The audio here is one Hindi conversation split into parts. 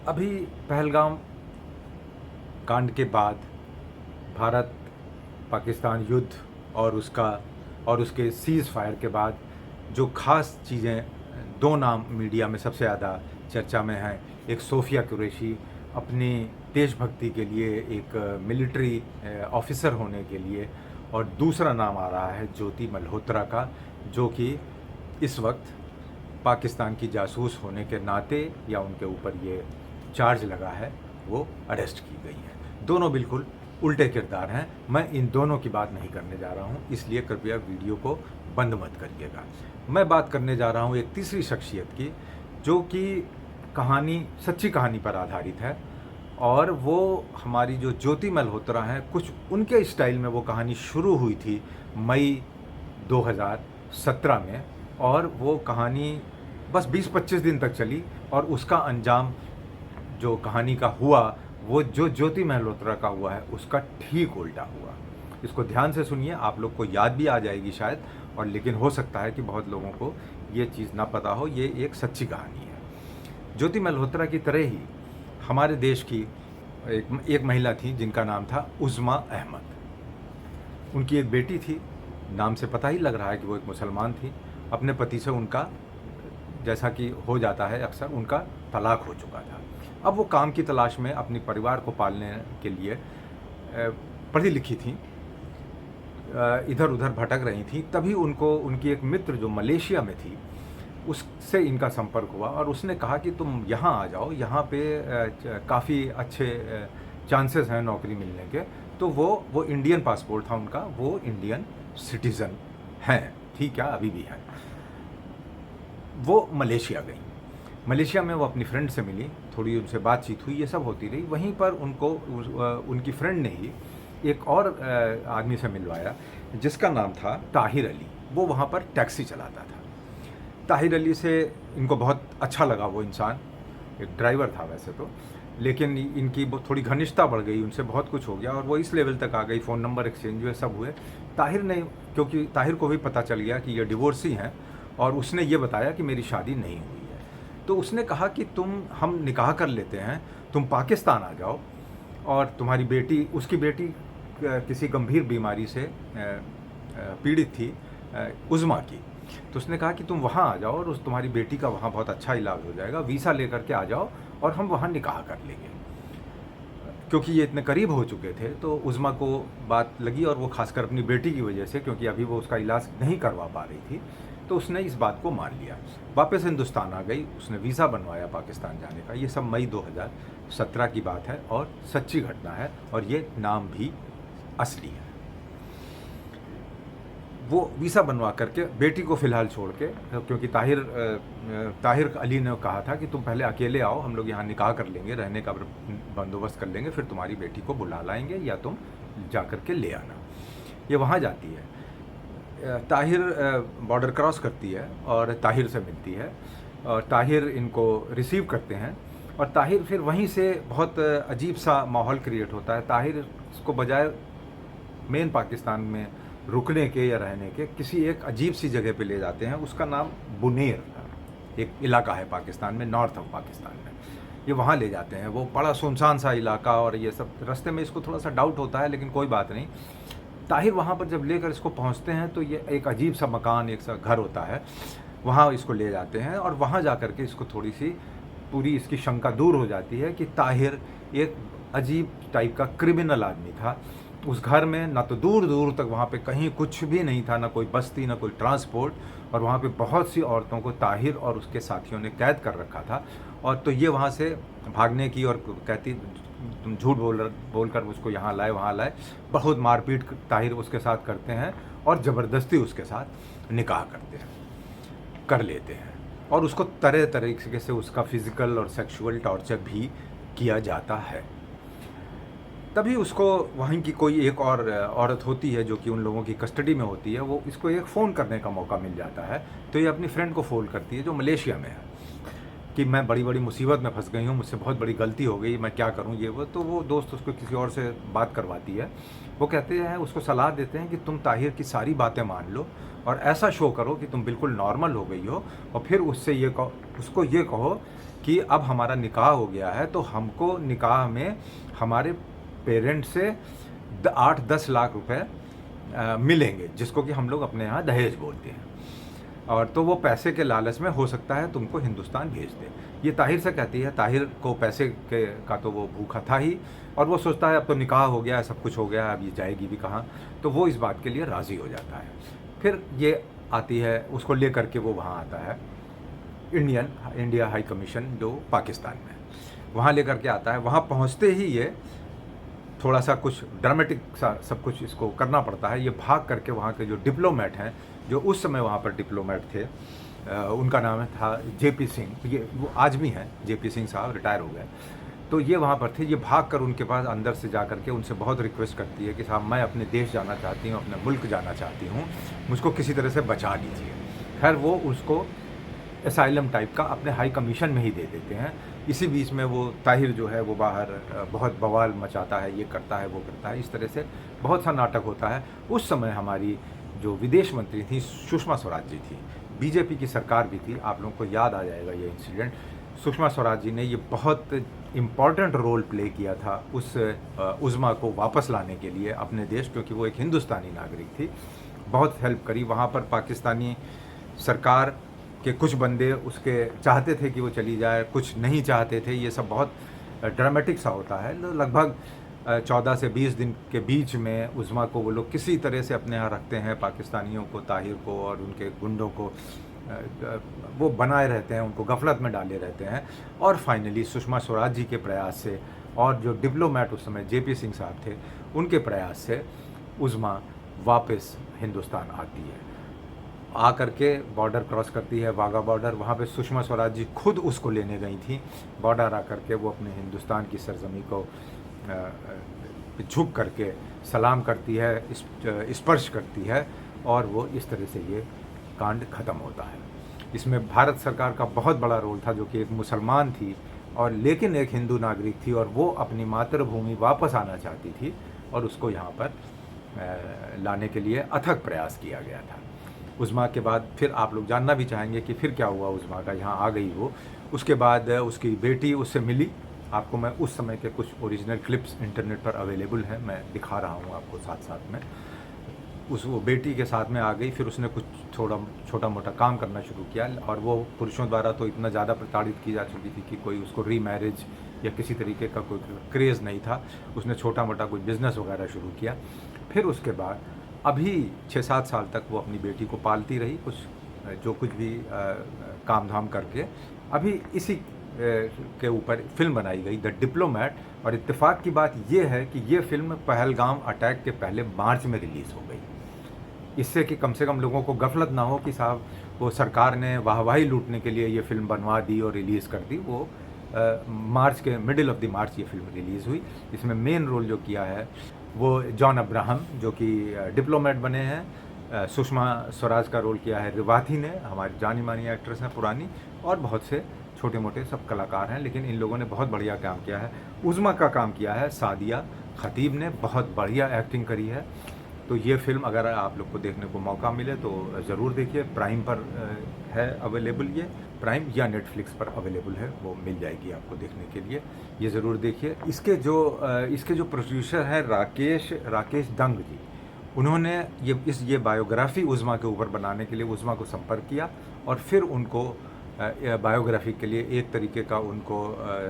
अभी पहलगाम कांड के बाद भारत पाकिस्तान युद्ध और उसके सीज़ फायर के बाद जो खास चीज़ें, दो नाम मीडिया में सबसे ज़्यादा चर्चा में हैं। एक सोफिया कुरैशी अपनी देशभक्ति के लिए एक मिलिट्री ऑफिसर होने के लिए, और दूसरा नाम आ रहा है ज्योति मल्होत्रा का, जो कि इस वक्त पाकिस्तान की जासूस होने के नाते या उनके ऊपर ये चार्ज लगा है, वो अरेस्ट की गई हैं। दोनों बिल्कुल उल्टे किरदार हैं। मैं इन दोनों की बात नहीं करने जा रहा हूँ, इसलिए कृपया वीडियो को बंद मत करिएगा। मैं बात करने जा रहा हूँ एक तीसरी शख्सियत की, जो कि सच्ची कहानी पर आधारित है, और वो हमारी जो ज्योति मल्होत्रा हैं, कुछ उनके स्टाइल में वो कहानी शुरू हुई थी मई 2017 में, और वो कहानी बस 20-25 दिन तक चली, और उसका अंजाम जो कहानी का हुआ वो जो ज्योति मल्होत्रा का हुआ है उसका ठीक उल्टा हुआ। इसको ध्यान से सुनिए, आप लोग को याद भी आ जाएगी शायद, और लेकिन हो सकता है कि बहुत लोगों को ये चीज़ ना पता हो। ये एक सच्ची कहानी है। ज्योति मल्होत्रा की तरह ही हमारे देश की एक महिला थी जिनका नाम था उज़्मा अहमद। उनकी एक बेटी थी, नाम से पता ही लग रहा है कि वो एक मुसलमान थी। अपने पति से उनका, जैसा कि हो जाता है अक्सर, उनका तलाक हो चुका था। अब वो काम की तलाश में अपने परिवार को पालने के लिए पढ़ी लिखी थी, इधर उधर भटक रही थी। तभी उनको उनकी एक मित्र जो मलेशिया में थी, उससे इनका संपर्क हुआ, और उसने कहा कि तुम यहाँ आ जाओ, यहाँ पे काफ़ी अच्छे चांसेस हैं नौकरी मिलने के। तो वो इंडियन पासपोर्ट था उनका, वो इंडियन सिटीज़न हैं, ठीक है, अभी भी हैं। वो मलेशिया गई। मलेशिया में वो अपनी फ्रेंड से मिली, थोड़ी उनसे बातचीत हुई, ये सब होती रही। वहीं पर उनको उनकी फ्रेंड ने ही एक और आदमी से मिलवाया जिसका नाम था ताहिर अली। वो वहाँ पर टैक्सी चलाता था। ताहिर अली से इनको बहुत अच्छा लगा वो इंसान, एक ड्राइवर था वैसे तो, लेकिन इनकी थोड़ी घनिष्ठता बढ़ गई, उनसे बहुत कुछ हो गया, और वो इस लेवल तक आ गई, फ़ोन नंबर एक्सचेंज हुए, सब हुए। ताहिर ने, क्योंकि ताहिर को भी पता चल गया कि ये डिवोर्सी हैं, और उसने ये बताया कि मेरी शादी नहीं हुई है, तो उसने कहा कि हम निकाह कर लेते हैं, तुम पाकिस्तान आ जाओ, और तुम्हारी बेटी, उसकी बेटी किसी गंभीर बीमारी से पीड़ित थी, उज़्मा की। तो उसने कहा कि तुम वहाँ आ जाओ, और तुम्हारी बेटी का वहाँ बहुत अच्छा इलाज हो जाएगा, वीज़ा लेकर के आ जाओ और हम वहाँ निकाह कर लेंगे। क्योंकि ये इतने करीब हो चुके थे, तो उज़्मा को बात लगी, और वो खासकर अपनी बेटी की वजह से, क्योंकि अभी वो उसका इलाज नहीं करवा पा रही थी, तो उसने इस बात को मान लिया। वापस हिंदुस्तान आ गई, उसने वीज़ा बनवाया पाकिस्तान जाने का। ये सब मई 2017 की बात है, और सच्ची घटना है, और ये नाम भी असली है। वो वीज़ा बनवा करके बेटी को फ़िलहाल छोड़ के, क्योंकि ताहिर अली ने कहा था कि तुम पहले अकेले आओ, हम लोग यहाँ निकाह कर लेंगे, रहने का बंदोबस्त कर लेंगे, फिर तुम्हारी बेटी को बुला लाएंगे या तुम जा कर के ले आना। ये वहाँ जाती है, ताहिर बॉर्डर क्रॉस करती है और ताहिर से मिलती है, और ताहिर इनको रिसीव करते हैं, और ताहिर फिर वहीं से बहुत अजीब सा माहौल क्रिएट होता है। ताहिर को बजाय मेन पाकिस्तान में रुकने के या रहने के, किसी एक अजीब सी जगह पे ले जाते हैं। उसका नाम बुनेर था, एक इलाका है पाकिस्तान में, नॉर्थ ऑफ पाकिस्तान में। ये वहाँ ले जाते हैं, वो बड़ा सुनसान सा इलाका, और ये सब रास्ते में इसको थोड़ा सा डाउट होता है, लेकिन कोई बात नहीं। ताहिर वहाँ पर जब लेकर इसको पहुँचते हैं, तो ये एक अजीब सा मकान, एक सा घर होता है, वहाँ इसको ले जाते हैं, और वहाँ जा कर के इसको थोड़ी सी पूरी इसकी शंका दूर हो जाती है कि ताहिर एक अजीब टाइप का क्रिमिनल आदमी था। उस घर में ना तो दूर दूर तक वहाँ पे कहीं कुछ भी नहीं था, ना कोई बस्ती, ना कोई ट्रांसपोर्ट, और वहाँ पे बहुत सी औरतों को ताहिर और उसके साथियों ने कैद कर रखा था। और तो ये वहाँ से भागने की, और कहती तुम झूठ बोलकर उसको यहाँ लाए वहाँ लाए, बहुत मारपीट ताहिर उसके साथ करते हैं, और ज़बरदस्ती उसके साथ निकाह कर लेते हैं, और उसको तरह तरीके से उसका फिज़िकल और सेक्सुअल टॉर्चर भी किया जाता है। तभी उसको वहीं की कोई एक और औरत होती है जो कि उन लोगों की कस्टडी में होती है, वो इसको एक फ़ोन करने का मौका मिल जाता है। तो ये अपनी फ्रेंड को फ़ोन करती है जो मलेशिया में है, कि मैं बड़ी बड़ी मुसीबत में फंस गई हूँ, मुझसे बहुत बड़ी गलती हो गई, मैं क्या करूँ, ये वो। तो वो दोस्त उसको किसी और से बात करवाती है। वो कहते हैं, उसको सलाह देते हैं कि तुम ताहिर की सारी बातें मान लो, और ऐसा शो करो कि तुम बिल्कुल नॉर्मल हो गई हो, और फिर उसको ये कहो कि अब हमारा निकाह हो गया है तो हमको निकाह में हमारे पेरेंट्स से 8-10 लाख रुपए मिलेंगे, जिसको कि हम लोग अपने यहाँ दहेज बोलते हैं। और तो वो पैसे के लालच में हो सकता है तुमको हिंदुस्तान भेज दे। ये ताहिर से कहती है। ताहिर को पैसे के का तो वो भूखा था ही, और वो सोचता है अब तो निकाह हो गया है, सब कुछ हो गया है, अब ये जाएगी भी कहाँ। तो वो इस बात के लिए राज़ी हो जाता है। फिर ये आती है, उसको ले करके वो वहाँ आता है इंडिया हाई कमीशन जो पाकिस्तान में, वहाँ लेकर के आता है। वहाँ पहुँचते ही ये थोड़ा सा कुछ ड्रामेटिक सा सब कुछ इसको करना पड़ता है। ये भाग करके वहाँ के जो डिप्लोमेट हैं, जो उस समय वहाँ पर डिप्लोमेट थे, उनका नाम था जेपी सिंह। ये वो आज भी हैं, जेपी सिंह साहब रिटायर हो गए। तो ये वहाँ पर थे। ये भाग कर उनके पास अंदर से जा करके उनसे बहुत रिक्वेस्ट करती है कि साहब मैं अपने देश जाना चाहती हूँ, अपने मुल्क जाना चाहती हूँ, मुझको किसी तरह से बचा लीजिए। खैर वो उसको असाइलम टाइप का अपने हाई कमीशन में ही दे देते हैं। इसी बीच में वो ताहिर जो है वो बाहर बहुत बवाल मचाता है, ये करता है, वो करता है, इस तरह से बहुत सा नाटक होता है। उस समय हमारी जो विदेश मंत्री थी सुषमा स्वराज जी थी, बीजेपी की सरकार भी थी। आप लोगों को याद आ जाएगा ये इंसिडेंट। सुषमा स्वराज जी ने ये बहुत इम्पॉर्टेंट रोल प्ले किया था उस उज़्मा को वापस लाने के लिए अपने देश, क्योंकि वो एक हिंदुस्तानी नागरिक थी। बहुत हेल्प करी। वहाँ पर पाकिस्तानी सरकार के कुछ बंदे उसके चाहते थे कि वो चली जाए, कुछ नहीं चाहते थे। ये सब बहुत ड्रामेटिक सा होता है। लगभग 14 से 20 दिन के बीच में उज़्मा को वो लोग किसी तरह से अपने यहाँ रखते हैं, पाकिस्तानियों को, ताहिर को और उनके गुंडों को वो बनाए रहते हैं, उनको गफलत में डाले रहते हैं। और फाइनली सुषमा स्वराज जी के प्रयास से और जो डिप्लोमेट उस समय जेपी सिंह साहब थे, उनके प्रयास से उज़्मा वापस हिंदुस्तान आती है। आ करके बॉर्डर क्रॉस करती है, वाघा बॉर्डर। वहाँ पे सुषमा स्वराज जी खुद उसको लेने गई थी। बॉर्डर आ करके वो अपने हिंदुस्तान की सरजमी को झुक करके सलाम करती है, स्पर्श करती है, और वो इस तरह से ये कांड ख़त्म होता है। इसमें भारत सरकार का बहुत बड़ा रोल था, जो कि एक मुसलमान थी और लेकिन एक हिंदू नागरिक थी, और वो अपनी मातृभूमि वापस आना चाहती थी, और उसको यहाँ पर लाने के लिए अथक प्रयास किया गया था। उज़्मा के बाद फिर आप लोग जानना भी चाहेंगे कि फिर क्या हुआ उज़्मा का, यहाँ आ गई वो। उसके बाद उसकी बेटी उससे मिली। आपको मैं उस समय के कुछ ओरिजिनल क्लिप्स इंटरनेट पर अवेलेबल हैं, मैं दिखा रहा हूँ आपको साथ साथ में। वो बेटी के साथ में आ गई। फिर उसने कुछ छोटा मोटा काम करना शुरू किया, और वो पुरुषों द्वारा तो इतना ज़्यादा प्रताड़ित की जा चुकी थी कि कोई उसको रीमैरिज या किसी तरीके का कोई क्रेज़ नहीं था। उसने छोटा मोटा कोई बिज़नेस वगैरह शुरू किया। फिर उसके बाद अभी 6-7 साल तक वो अपनी बेटी को पालती रही, कुछ भी काम धाम करके। अभी इसी के ऊपर फिल्म बनाई गई द डिप्लोमेट, और इत्तेफाक की बात ये है कि ये फिल्म पहलगाम अटैक के पहले मार्च में रिलीज़ हो गई, इससे कि कम से कम लोगों को गफलत ना हो कि साहब वो सरकार ने वाहवाही लूटने के लिए ये फिल्म बनवा दी और रिलीज़ कर दी। वो मार्च के मिडिल ऑफ द मार्च ये फिल्म रिलीज़ हुई। इसमें मेन रोल जो किया है वो जॉन अब्राहम, जो कि डिप्लोमेट बने हैं। सुषमा स्वराज का रोल किया है रिवाथी ने, हमारी जानी मानी एक्ट्रेस हैं पुरानी, और बहुत से छोटे मोटे सब कलाकार हैं, लेकिन इन लोगों ने बहुत बढ़िया काम किया है। उज़्मा का काम किया है सादिया खतीब ने, बहुत बढ़िया एक्टिंग करी है। तो ये फिल्म अगर आप लोग को देखने को मौका मिले तो ज़रूर देखिए। प्राइम पर है अवेलेबल, ये प्राइम या नेटफ्लिक्स पर अवेलेबल है, वो मिल जाएगी आपको देखने के लिए। ये ज़रूर देखिए। इसके जो प्रोड्यूसर हैं राकेश दंग जी, उन्होंने ये बायोग्राफी उज़्मा के ऊपर बनाने के लिए उज़्मा को संपर्क किया, और फिर उनको बायोग्राफी के लिए एक तरीके का उनको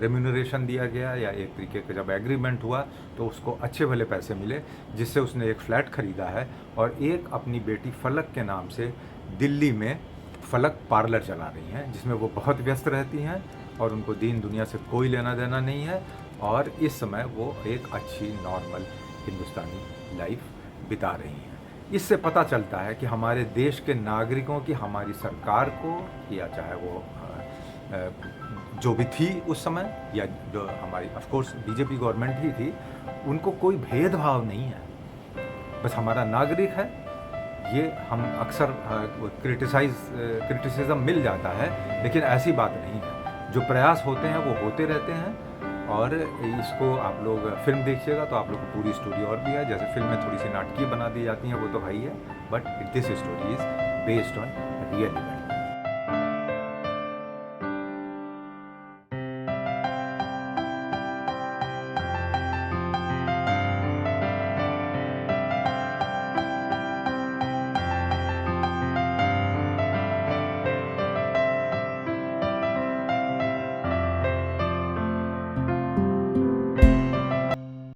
रेम्यूनरेशन दिया गया, या एक तरीके का जब एग्रीमेंट हुआ तो उसको अच्छे भले पैसे मिले, जिससे उसने एक फ़्लैट ख़रीदा है, और एक अपनी बेटी फलक के नाम से दिल्ली में फलक पार्लर चला रही हैं, जिसमें वो बहुत व्यस्त रहती हैं और उनको दीन दुनिया से कोई लेना देना नहीं है। और इस समय वो एक अच्छी नॉर्मल हिंदुस्तानी लाइफ बिता रही हैं। इससे पता चलता है कि हमारे देश के नागरिकों की हमारी सरकार को, या चाहे वो जो भी थी उस समय, या जो हमारी ऑफ कोर्स बीजेपी गवर्नमेंट ही थी, उनको कोई भेदभाव नहीं है। बस हमारा नागरिक है, ये हम अक्सर क्रिटिसिज्म मिल जाता है, लेकिन ऐसी बात नहीं है। जो प्रयास होते हैं वो होते रहते हैं, और इसको आप लोग फिल्म देखिएगा तो आप लोग को पूरी स्टोरी और भी है। जैसे फिल्म में थोड़ी सी नाटकीय बना दी जाती हैं, वो तो है ही है, but this story is based on real event.